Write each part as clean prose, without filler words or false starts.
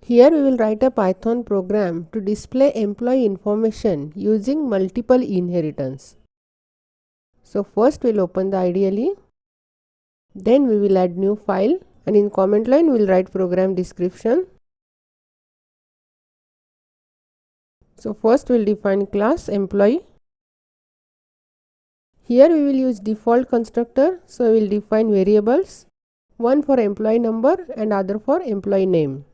Here we will write a Python program to display employee information using multiple inheritance. So first we'll open the IDLE, then we will add new file, and in comment line we'll write program description. So first we'll define class employee. Here we will use default constructor, so we will define variables, one for employee number and other for employee name,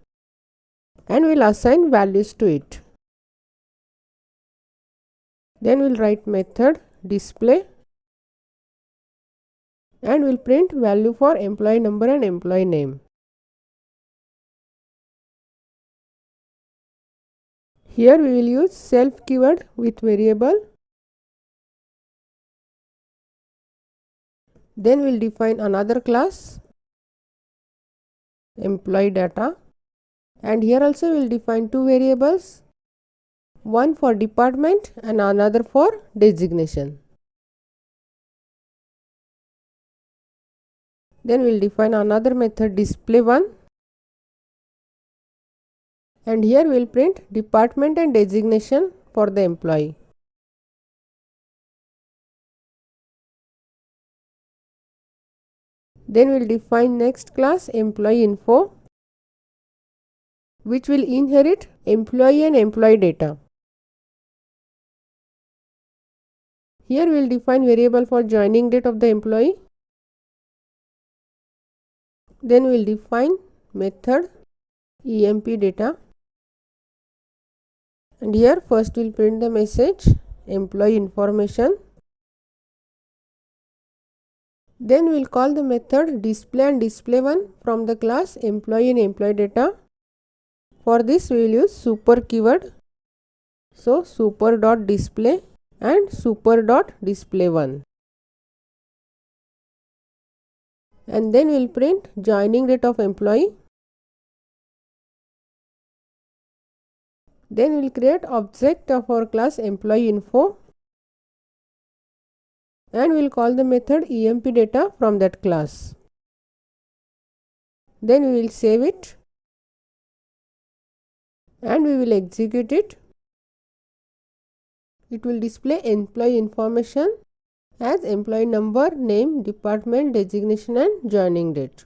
and we'll assign values to it. Then we'll write method display, and we'll print value for employee number and employee name. Here we will use self keyword with variable. Then we'll define another class employee data, and here also we'll define two variables, one for department and another for designation. Then we'll define another method display1, and here we'll print department and designation for the employee. Then we'll define next class employee info, which will inherit employee and employee data. Here we'll define variable for joining date of the employee. Then we'll define method emp data, and here first we'll print the message employee information. Then we'll call the method display and display1 from the class employee and employee data. For this we will use super keyword, so super.display and super.display1, and then we'll print joining date of employee. Then we'll create object of our class employee info, and we'll call the method emp data from that class. Then we will save it and we will execute it. It will display employee information as employee number, name, department, designation and joining date.